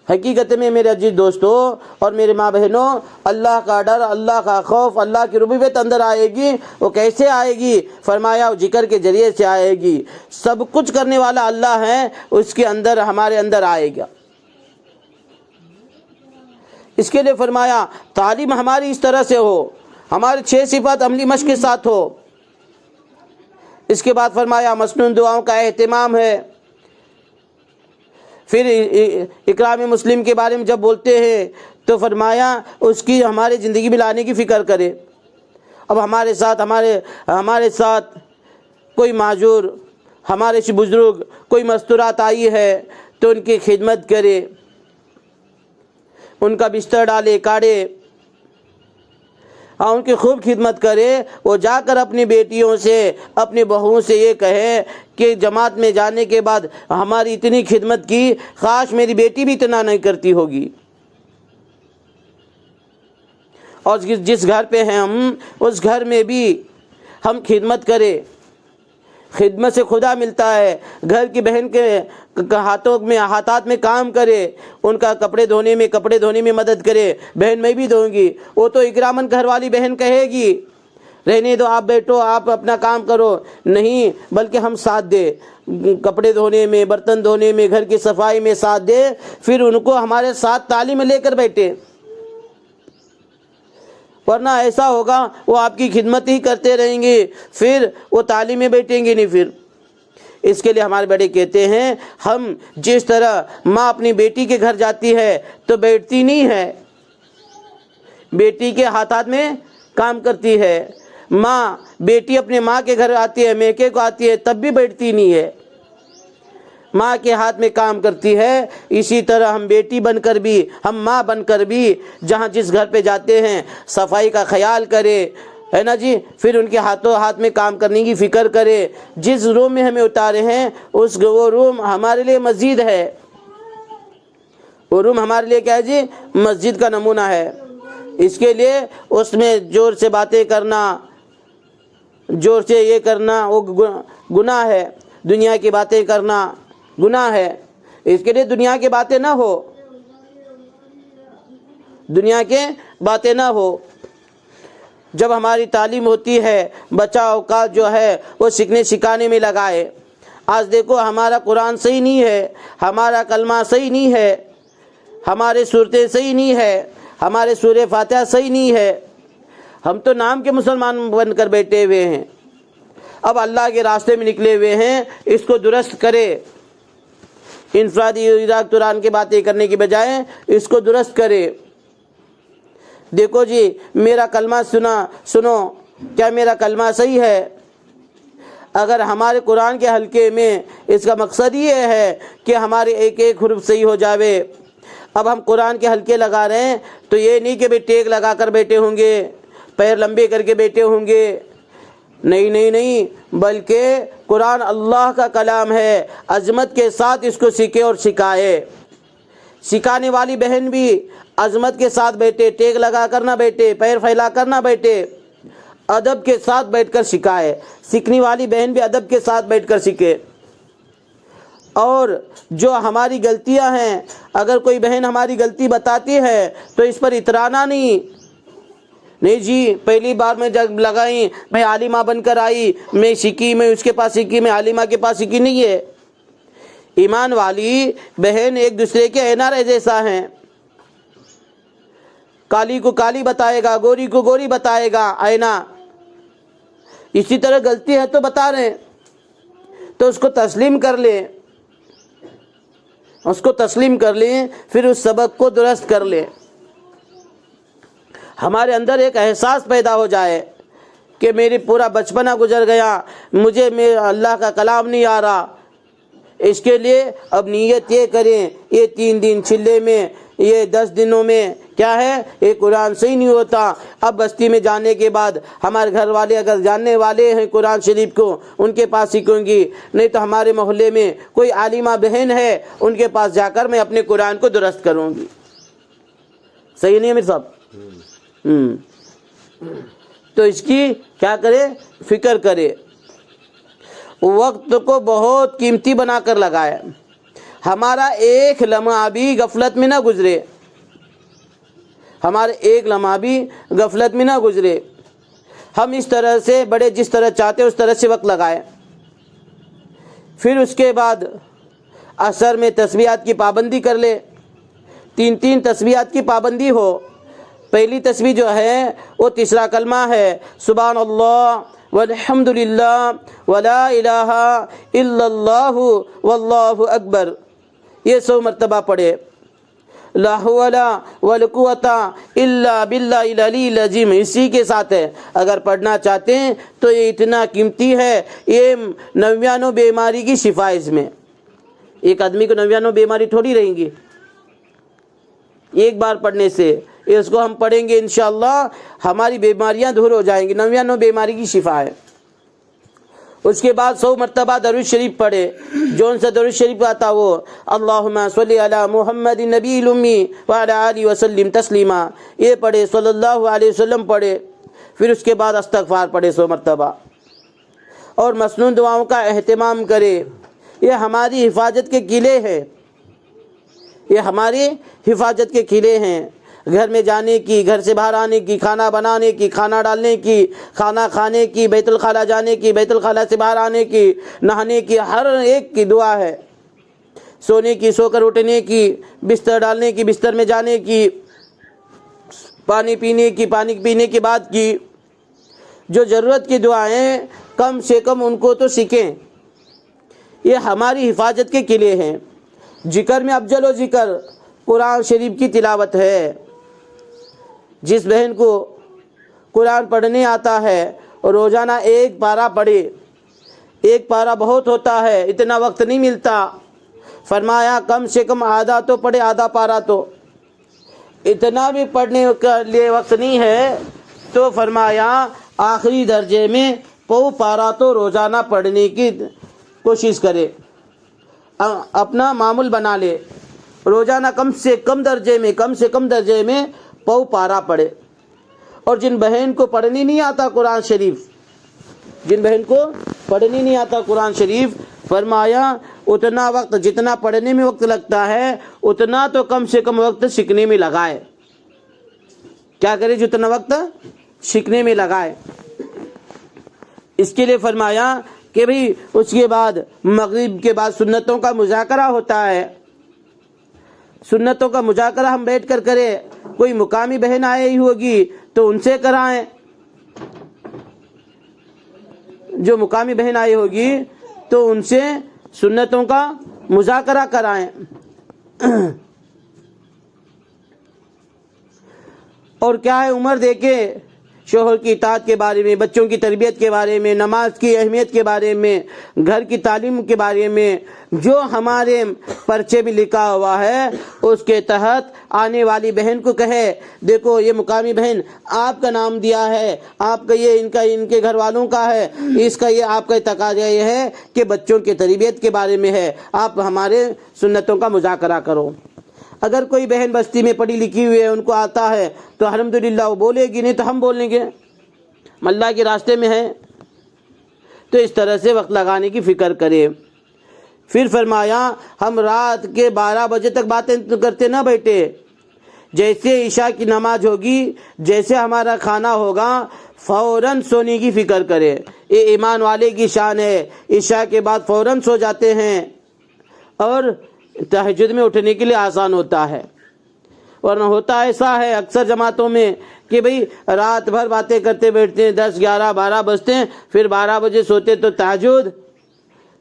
حقیقت میں میرے عزیز دوستو اور میرے ماں بہنوں، اللہ کا ڈر، اللہ کا خوف، اللہ کی ربوبیت اندر آئے گی۔ وہ کیسے آئے گی؟ فرمایا وہ ذکر کے ذریعے سے آئے گی۔ سب کچھ کرنے والا اللہ ہے، اس کے اندر ہمارے اندر آئے گا۔ اس کے لیے فرمایا تعلیم ہماری اس طرح سے ہو، ہماری 6 صفات عملی مشق کے ساتھ ہو۔ اس کے بعد فرمایا مسنون دعاؤں کا اہتمام ہے۔ پھر اکرام مسلم کے بارے میں جب بولتے ہیں تو فرمایا اس کی ہمارے زندگی میں لانے کی فکر کرے۔ اب ہمارے ساتھ کوئی معذور، ہمارے سے بزرگ کوئی مستورات آئی ہے تو ان کی خدمت کرے، ان کا بستر ڈالے، کاڑے، ان کی خوب خدمت کرے۔ وہ جا کر اپنی بیٹیوں سے، اپنی بہوؤں سے یہ کہے کہ جماعت میں جانے کے بعد ہماری اتنی خدمت کی، کاش میری بیٹی بھی اتنا نہیں کرتی ہوگی۔ اور جس گھر پہ ہیں ہم، اس گھر میں بھی ہم خدمت کریں۔ خدمت سے خدا ملتا ہے۔ گھر کی بہن کے ہاتھات میں کام کرے، ان کا کپڑے دھونے میں مدد کرے۔ بہن میں بھی دوں گی، وہ تو اکرامن گھر والی بہن کہے گی، رہنے دو، آپ بیٹھو، آپ اپنا کام کرو، نہیں، بلکہ ہم ساتھ دیں، کپڑے دھونے میں، برتن دھونے میں، گھر کی صفائی میں ساتھ دیں، پھر ان کو ہمارے ساتھ تعلیم لے کر بیٹھے، ورنہ ایسا ہوگا وہ آپ کی خدمت ہی کرتے رہیں گے، پھر وہ تعلیم میں بیٹھیں گے نہیں۔ پھر اس کے لیے ہمارے بڑے کہتے ہیں، ہم جس طرح ماں اپنی بیٹی کے گھر جاتی ہے تو بیٹھتی نہیں ہے، بیٹی کے ہاتھ میں کام کرتی ہے، ماں بیٹی اپنے ماں کے گھر آتی ہے، میکے کو آتی ہے، تب بھی بیٹھتی نہیں ہے، ماں کے ہاتھ میں کام کرتی ہے۔ اسی طرح ہم بیٹی بن کر بھی، ہم ماں بن کر بھی جہاں جس گھر پہ جاتے ہیں صفائی کا خیال کرے، ہے نا جی، پھر ان کے ہاتھوں ہاتھ میں کام کرنے کی فکر کرے۔ جس روم میں ہمیں اتارے ہیں وہ روم ہمارے لیے مسجد ہے، وہ روم ہمارے لیے کیا ہے جی؟ مسجد کا نمونہ ہے۔ اس کے لیے اس میں زور سے باتیں کرنا، زور سے یہ کرنا وہ گناہ ہے، دنیا کی باتیں کرنا گناہ ہے۔ اس کے لیے دنیا کی باتیں نہ ہو، دنیا کے باتیں نہ ہو۔ جب ہماری تعلیم ہوتی ہے، بچہ اوقات جو ہے وہ سیکھنے سکھانے میں لگائے۔ آج دیکھو ہمارا قرآن صحیح نہیں ہے، ہمارا کلمہ صحیح نہیں ہے، ہمارے صورتیں صحیح نہیں ہے، ہمارے سورہ فاتحہ صحیح نہیں ہے، ہم تو نام کے مسلمان بن کر بیٹھے ہوئے ہیں۔ اب اللہ کے راستے میں نکلے ہوئے ہیں، اس کو درست کرے، انفرادی قرآن کی باتیں کرنے کی بجائے اس کو درست کرے۔ دیکھو جی میرا کلمہ سنو، کیا میرا کلمہ صحیح ہے؟ اگر ہمارے قرآن کے حلقے میں اس کا مقصد یہ ہے کہ ہمارے ایک ایک حرف صحیح ہو جاوے، اب ہم قرآن کے حلقے لگا رہے ہیں تو یہ نہیں کہ ٹیک لگا کر بیٹھے ہوں گے، پیر لمبے کر کے بیٹھے ہوں گے، نہیں نہیں نہیں، بلکہ قرآن اللہ کا کلام ہے، عظمت کے ساتھ اس کو سیکھے اور سکھائے۔ سکھانے والی بہن بھی عظمت کے ساتھ بیٹھے، ٹیک لگا کر نہ بیٹھے، پیر پھیلا کر نہ بیٹھے، ادب کے ساتھ بیٹھ کر سکھائے۔ سیکھنے والی بہن بھی ادب کے ساتھ بیٹھ کر سیکھے۔ اور جو ہماری غلطیاں ہیں، اگر کوئی بہن ہماری غلطی بتاتی ہے تو اس پر اترانا نہیں جی، پہلی بار میں جب لگائی میں عالمہ بن کر آئی، میں سیکھی، میں اس کے پاس سیکھی، میں عالمہ کے پاس سیکھی، نہیں ہے۔ ایمان والی بہن ایک دوسرے کے اینا جیسا ہیں، کالی کو کالی بتائے گا، گوری کو گوری بتائے گا، اینا۔ اسی طرح غلطی ہے تو بتا رہے ہیں تو اس کو تسلیم کر لیں، اس کو تسلیم کر لیں، پھر اس سبق کو درست کر لیں۔ ہمارے اندر ایک احساس پیدا ہو جائے کہ میری پورا بچپنا گزر گیا، مجھے اللہ کا کلام نہیں آ رہا۔ اس کے لیے اب نیت یہ کریں، یہ 3 دن چلے میں، یہ 10 دنوں میں کیا ہے، یہ قرآن صحیح نہیں ہوتا۔ اب بستی میں جانے کے بعد ہمارے گھر والے اگر جاننے والے ہیں قرآن شریف کو، ان کے پاس سیکھوں گی، نہیں تو ہمارے محلے میں کوئی عالمہ بہن ہے، ان کے پاس جا کر میں اپنے قرآن کو درست کروں گی۔ صحیح نہیں ہے میرے صاحب؟ تو اس کی کیا کرے، فکر کرے، وقت کو بہت قیمتی بنا کر لگائے، ہمارا ایک لمحہ بھی غفلت میں نہ گزرے، ہمارے ایک لمحہ بھی غفلت میں نہ گزرے۔ ہم اس طرح سے بڑے جس طرح چاہتے اس طرح سے وقت لگائیں۔ پھر اس کے بعد عصر میں تسبیحات کی پابندی کر لے، 3 تسبیحات کی پابندی ہو۔ پہلی تسبیح جو ہے وہ تیسرا کلمہ ہے، سبحان اللہ والحمد للہ ولا الہ الا اللہ واللہ اکبر، یہ 100 مرتبہ پڑھے۔ لا حول ولا قوت الا باللہ العلی العظیم اسی کے ساتھ ہے۔ اگر پڑھنا چاہتے ہیں تو یہ اتنا قیمتی ہے، یہ 99 بیماری کی شفا اس میں۔ ایک آدمی کو 99 بیماری تھوڑی رہیں گی ایک بار پڑھنے سے، اس کو ہم پڑھیں گے انشاءاللہ ہماری بیماریاں دور ہو جائیں گی، 99 بیماری کی شفا ہے۔ اس کے بعد 100 مرتبہ درود شریف پڑھے، جون سے درود شریف آتا وہ اللہم صلی علی محمد نبی الامی وعلی آلہ وسلم تسلیما، یہ پڑھے، صلی اللہ علیہ وسلم پڑھے۔ پھر اس کے بعد استغفار پڑھے 100 مرتبہ، اور مسنون دعاؤں کا اہتمام کرے۔ یہ ہماری حفاظت کے قلعے ہیں، یہ ہماری حفاظت کے قلعے ہیں۔ گھر میں جانے کی، گھر سے باہر آنے کی، کھانا بنانے کی، کھانا ڈالنے کی، کھانا کھانے کی، بیت الخلا جانے کی، بیت الخلا سے باہر آنے کی، نہانے کی، ہر ایک کی دعا ہے۔ سونے کی، سو کر اٹھنے کی، بستر ڈالنے کی، بستر میں جانے کی، پانی پینے کی، پانی پینے کے بعد کی، جو ضرورت کی دعائیں کم سے کم ان کو تو سیکھیں۔ یہ ہماری حفاظت کے لیے ہیں۔ ذکر میں افضل و ذکر قرآن شریف کی تلاوت ہے۔ جس بہن کو قرآن پڑھنے آتا ہے اور روزانہ ایک پارہ پڑھے، ایک پارہ بہت ہوتا ہے، اتنا وقت نہیں ملتا، فرمایا کم سے کم آدھا تو پڑھے، آدھا پارہ تو، اتنا بھی پڑھنے کے لیے وقت نہیں ہے تو فرمایا آخری درجے میں پو پارہ تو روزانہ پڑھنے کی کوشش کرے، اپنا معمول بنا لے، روزانہ کم سے کم درجے میں پو پارہ پڑھے۔ اور جن بہن کو پڑھنی نہیں آتا قرآن شریف، فرمایا اتنا وقت جتنا پڑھنے میں وقت لگتا ہے اتنا تو کم سے کم وقت سیکھنے میں لگائے۔ کیا کرے؟ جتنا وقت سیکھنے میں لگائے۔ اس کے لیے فرمایا کہ بھئی اس کے بعد مغرب کے بعد سنتوں کا مذاکرہ ہوتا ہے، سنتوں کا مذاکرہ ہم بیٹھ کر کریں، کوئی مقامی بہن آئی ہوگی تو ان سے کرائیں، جو مقامی بہن آئی ہوگی تو ان سے سنتوں کا مذاکرہ کرائیں۔ اور کیا ہے، عمر دیکھے شوہر کی اطاعت کے بارے میں، بچوں کی تربیت کے بارے میں، نماز کی اہمیت کے بارے میں، گھر کی تعلیم کے بارے میں جو ہمارے پرچے بھی لکھا ہوا ہے، اس کے تحت آنے والی بہن کو کہے دیکھو یہ مقامی بہن آپ کا نام دیا ہے، آپ کا یہ ان کے گھر والوں کا ہے، اس کا یہ آپ کا تقاضا یہ ہے کہ بچوں کی تربیت کے بارے میں ہے، آپ ہمارے سنتوں کا مذاکرہ کرو۔ اگر کوئی بہن بستی میں پڑھی لکھی ہوئی ہے، ان کو آتا ہے تو الحمدللہ وہ بولے گی، نہیں تو ہم بولیں گے، اللہ کے راستے میں ہے۔ تو اس طرح سے وقت لگانے کی فکر کرے۔ پھر فرمایا ہم رات کے 12 بجے تک باتیں کرتے نہ بیٹھے، جیسے عشاء کی نماز ہوگی، جیسے ہمارا کھانا ہوگا، فوراً سونے کی فکر کرے۔ یہ ایمان والے کی شان ہے، عشاء کے بعد فوراً سو جاتے ہیں اور تہجد میں اٹھنے کے لیے آسان ہوتا ہے۔ ورنہ ہوتا ایسا ہے اکثر جماعتوں میں کہ بھئی رات بھر باتیں کرتے بیٹھتے ہیں، 10 11 12 بجتے ہیں، پھر 12 بجے سوتے تو تہجد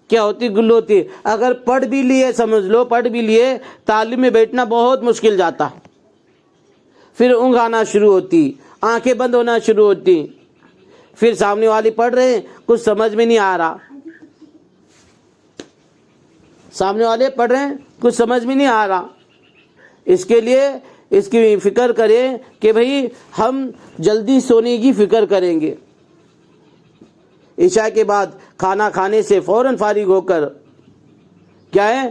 کیا ہوتی؟ گل ہوتی۔ اگر پڑھ بھی لیے، سمجھ لو پڑھ بھی لیے، تعلیم میں بیٹھنا بہت مشکل جاتا، پھر اونگ آنا شروع ہوتی، آنکھیں بند ہونا شروع ہوتی، پھر سامنے والی پڑھ رہے ہیں کچھ سمجھ میں نہیں آ رہا، سامنے والے پڑھ رہے ہیں کچھ سمجھ میں نہیں آ رہا۔ اس کے لیے اس کی فکر کریں کہ بھئی ہم جلدی سونے کی فکر کریں گے، عشاء کے بعد کھانا کھانے سے فوراً فارغ ہو کر کیا ہے،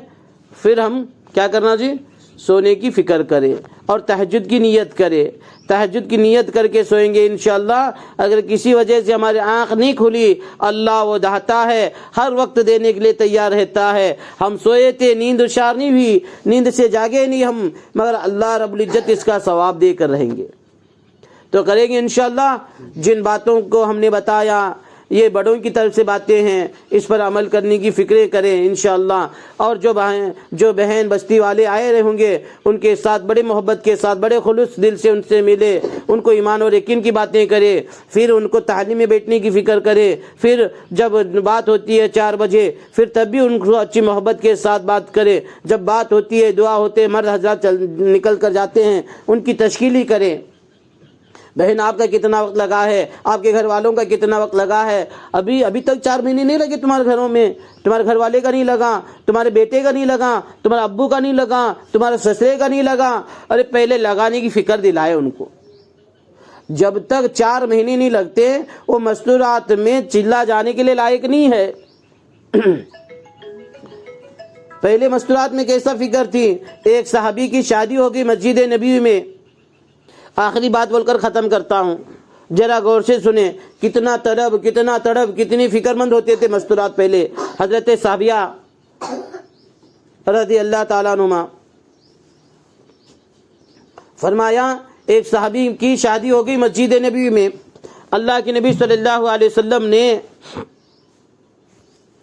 پھر ہم کیا کرنا جی، سونے کی فکر کریں اور تہجد کی نیت کرے۔ تہجد کی نیت کر کے سوئیں گے انشاءاللہ۔ اگر کسی وجہ سے ہماری آنکھ نہیں کھلی، اللہ وہ دہتا ہے، ہر وقت دینے کے لیے تیار رہتا ہے۔ ہم سوئے تھے، نیند اشار نہیں ہوئی، نیند سے جاگے نہیں ہم، مگر اللہ رب العزت اس کا ثواب دے کر رہیں گے۔ تو کریں گے انشاءاللہ۔ جن باتوں کو ہم نے بتایا یہ بڑوں کی طرف سے باتیں ہیں، اس پر عمل کرنے کی فکریں کریں انشاءاللہ۔ اور جو بہن بستی والے آئے رہے ہوں گے ان کے ساتھ بڑے محبت کے ساتھ، بڑے خلوص دل سے ان سے ملے، ان کو ایمان اور یقین کی باتیں کرے، پھر ان کو تعلیم میں بیٹھنے کی فکر کرے۔ پھر جب بات ہوتی ہے 4 بجے، پھر تب بھی ان کو اچھی محبت کے ساتھ بات کرے۔ جب بات ہوتی ہے، دعا ہوتے، مرد حضرات نکل کر جاتے ہیں، ان کی تشکیلی کریں۔ بہن آپ کا کتنا وقت لگا ہے، آپ کے گھر والوں کا کتنا وقت لگا ہے؟ ابھی تک 4 مہینے نہیں لگے تمہارے گھروں میں، تمہارے گھر والے کا نہیں لگا، تمہارے بیٹے کا نہیں لگا، تمہارے ابو کا نہیں لگا، تمہارے سسرے کا نہیں لگا۔ ارے پہلے لگانے کی فکر دلائے ان کو۔ جب تک 4 مہینے نہیں لگتے وہ مستورات میں چلا جانے کے لیے لائق نہیں ہے۔ پہلے مستورات میں کیسا فکر تھی؟ ایک صحابی کی شادی ہوگی مسجد نبوی میں، آخری بات بول کر ختم کرتا ہوں، ذرا غور سے سنیں، کتنا تڑپ کتنی فکر مند ہوتے تھے مستورات پہلے۔ حضرت صحابیہ رضی اللہ تعالیٰ عنہما فرمایا ایک صحابی کی شادی ہو گئی مسجد نبی میں، اللہ کے نبی صلی اللہ علیہ وسلم نے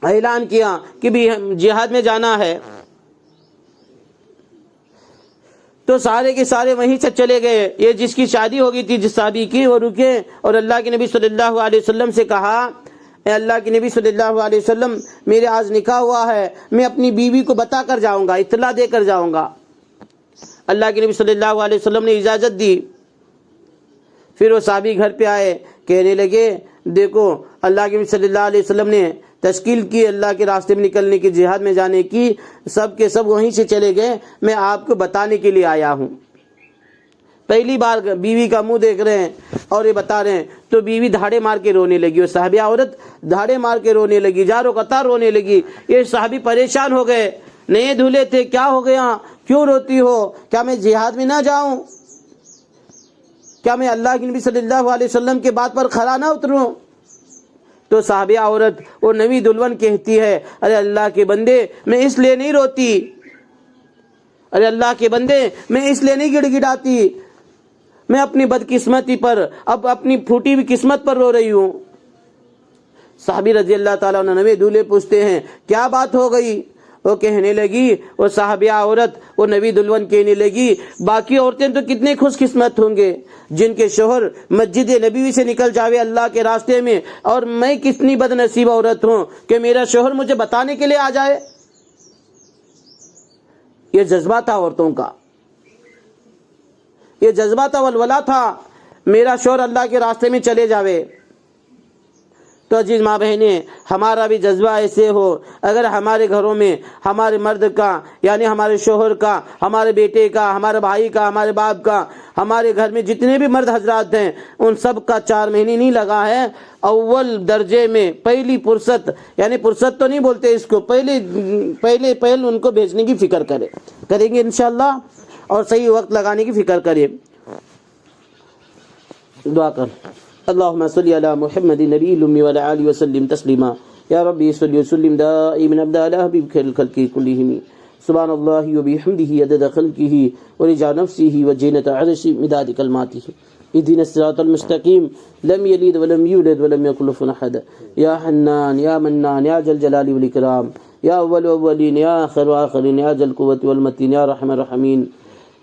اعلان کیا کہ بھی جہاد میں جانا ہے، تو سارے کے سارے وہیں سے چلے گئے۔ یہ جس کی شادی ہو گئی تھی جس صحابی کی، وہ رکے اور اللہ کے نبی صلی اللہ علیہ وسلم سے کہا، اے اللہ کے نبی صلی اللہ علیہ وسلم، میرے آج نکاح ہوا ہے، میں اپنی بیوی کو بتا کر جاؤں گا، اطلاع دے کر جاؤں گا۔ اللہ کے نبی صلی اللہ علیہ وسلم نے اجازت دی۔ پھر وہ صحابی گھر پہ آئے، کہنے لگے دیکھو اللہ کے نبی صلی اللہ علیہ وسلم نے تشکیل کی اللہ کے راستے میں نکلنے کی، جہاد میں جانے کی، سب کے سب وہیں سے چلے گئے، میں آپ کو بتانے کے لیے آیا ہوں۔ پہلی بار بیوی کا منہ دیکھ رہے ہیں اور یہ بتا رہے ہیں، تو بیوی دھاڑے مار کے رونے لگی، اور صحابیہ عورت دھاڑے مار کے رونے لگی، جارو قطار رونے لگی۔ یہ صحابی پریشان ہو گئے، نئے دھولے تھے، کیا ہو گیا، کیوں روتی ہو، کیا میں جہاد میں نہ جاؤں، کیا میں اللہ کے نبی صلی اللہ علیہ وسلم کے بات پر کھرا نہ اتروں؟ تو صحابیہ عورت وہ نوی دلہن کہتی ہے، ارے اللہ کے بندے میں اس لیے نہیں روتی، ارے اللہ کے بندے میں اس لیے نہیں گڑ گڑاتی، میں اپنی بدقسمتی پر، اب اپنی پھوٹی ہوئی قسمت پر رو رہی ہوں۔ صحابی رضی اللہ تعالیٰ عنہ نوے دولہے پوچھتے ہیں کیا بات ہو گئی؟ وہ کہنے لگی، وہ صحابیہ عورت وہ نوی دلہن کہنے لگی، باقی عورتیں تو کتنے خوش قسمت ہوں گے جن کے شوہر مسجد نبوی سے نکل جاوے اللہ کے راستے میں، اور میں کتنی بد نصیب عورت ہوں کہ میرا شوہر مجھے بتانے کے لیے آ جائے۔ یہ جذبہ تھا عورتوں کا، یہ جذبہ تھا، ولولہ تھا، میرا شوہر اللہ کے راستے میں چلے جاوے۔ تو عزیز ماں بہنیں، ہمارا بھی جذبہ ایسے ہو، اگر ہمارے گھروں میں ہمارے مرد کا، یعنی ہمارے شوہر کا، ہمارے بیٹے کا، ہمارے بھائی کا، ہمارے باپ کا، ہمارے گھر میں جتنے بھی مرد حضرات ہیں، ان سب کا 4 مہینے نہیں لگا ہے، اول درجے میں پہلی فرصت، یعنی فرصت تو نہیں بولتے اس کو، پہل ان کو بھیجنے کی فکر کریں گے انشاءاللہ، اور صحیح وقت لگانے کی فکر کریں۔ دعا کر، اللهم صل على محمد النبي الأمي وعلى آله وسلم تسليما، يا ربي صل وسلم دائما أبدا على حبيبك الخلق كلهم، سبحان الله وبحمده عدد خلقه ورضا نفسه وزينة عرشه مداد كلماته، اهدنا الصراط المستقيم، لم يلد ولم يولد ولم يكن له أحد، يا حنان يا منان يا ذا الجلال والإكرام، يا أول الأولين يا آخر الآخرين يا ذا القوة والمتين يا رحم الرحمين۔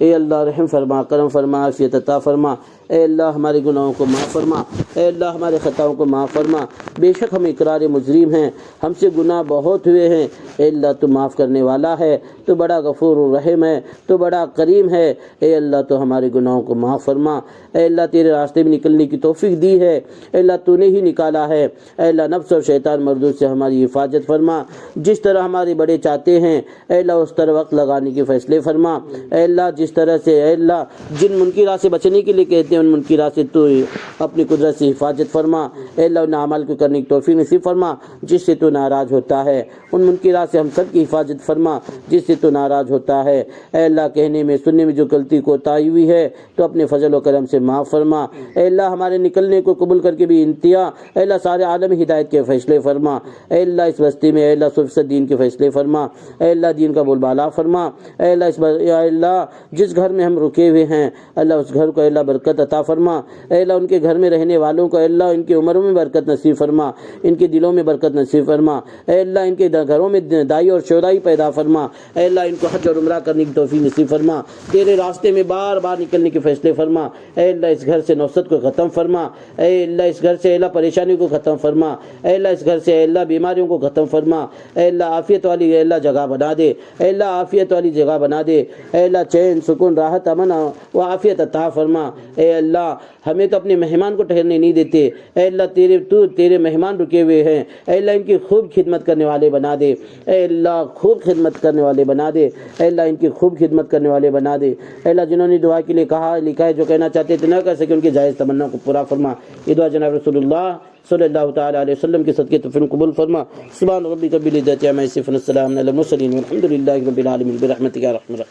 اے اللہ رحم فرما، کرم فرما، عافیت عطا فرما، اے اللہ ہمارے گناہوں کو معاف فرما، اے اللہ ہمارے خطاؤں کو معاف فرما، بے شک ہم اقرار مجرم ہیں، ہم سے گناہ بہت ہوئے ہیں، اے اللہ تو معاف کرنے والا ہے، تو بڑا غفور الرحیم ہے، تو بڑا کریم ہے، اے اللہ تو ہمارے گناہوں کو معاف فرما، اے اللہ تیرے راستے میں نکلنے کی توفیق دی ہے، اے اللہ تو نے ہی نکالا ہے، اے اللہ نفس اور شیطان مردود سے ہماری حفاظت فرما، جس طرح ہمارے بڑے چاہتے ہیں اے اللہ اس طرح وقت لگانے کے فیصلے فرما، اے اللہ جس طرح سے اے اللہ جن منکی راہ سے بچنے کے لیے کہتے ہیں ان منکی راہ سے تو اپنی قدرت سے حفاظت فرما، اے اللہ ان اعمال کو کرنے کی توفیق نصیب فرما جس سے تو ناراض ہوتا ہے، ان منکی راہ سے ہم سب کی حفاظت فرما جس سے تو ناراض ہوتا ہے، اے اللہ کہنے میں سننے میں جو غلطی کوتاہی ہوئی ہے تو اپنے فضل و کرم سے معاف فرما، اے اللہ ہمارے نکلنے کو قبول کر کے بھی انتہا، اے اللہ سارے عالم ہدایت کے فیصلے فرما، اے اللہ اس بستی میں اے اللہ سرفت دین کے فیصلے فرما، اے اللہ دین کا بول بالا فرما، اے اللہ اے اللہ جس گھر میں ہم رکے ہوئے ہیں اللہ اس گھر کو اے اللہ برکت عطا فرما، اے اللہ ان کے گھر میں رہنے والوں کو اے اللہ ان کی عمروں میں برکت نصیب فرما، ان کے دلوں میں برکت نصیب فرما، اے اللہ ان کے گھروں میں دائی اور شورائی پیدا فرما، اے اللہ ان کو حج اور عمرہ کرنے کی توفیق نصیب فرما، تیرے راستے میں بار بار نکلنے کے فیصلے فرما، اے اللہ اس گھر سے نوست کو ختم فرما، اے اللہ اس گھر سے اے اللہ پریشانی کو ختم فرما، اے اللہ اس گھر سے اے اللہ بیماریوں کو ختم فرما، اے اللہ عافیت والی اے اللہ جگہ بنا دے، اے اللہ عافیت والی جگہ بنا دے، اے اللہ چین سکون راحت امن و عافیت عطا فرما، اے اللہ ہمیں تو اپنے مہمان کو ٹھہرنے نہیں دیتے، اے اللہ تیرے مہمان رکے ہوئے ہیں، اے اللہ ان کی خوب خدمت کرنے والے بنا دے، اے اللہ خوب خدمت کرنے والے بنا دے، اے اللہ ان کی خوب خدمت کرنے والے بنا دے، اے اللہ جنہوں نے دعا کے لیے کہا لکھا ہے جو کہنا چاہتے تھے نہ کر سکے ان کی جائز تمنا کو پورا فرما، یہ دعا جناب رسول اللہ صلی اللہ تعالی علیہ وسلم کے صدقے توفیق قبول فرما، سبحان ربک رب العزۃ عما یصفون، السلام علی المرسلین والحمد للہ رب العالمین برحمتک یا ارحم الراحمین۔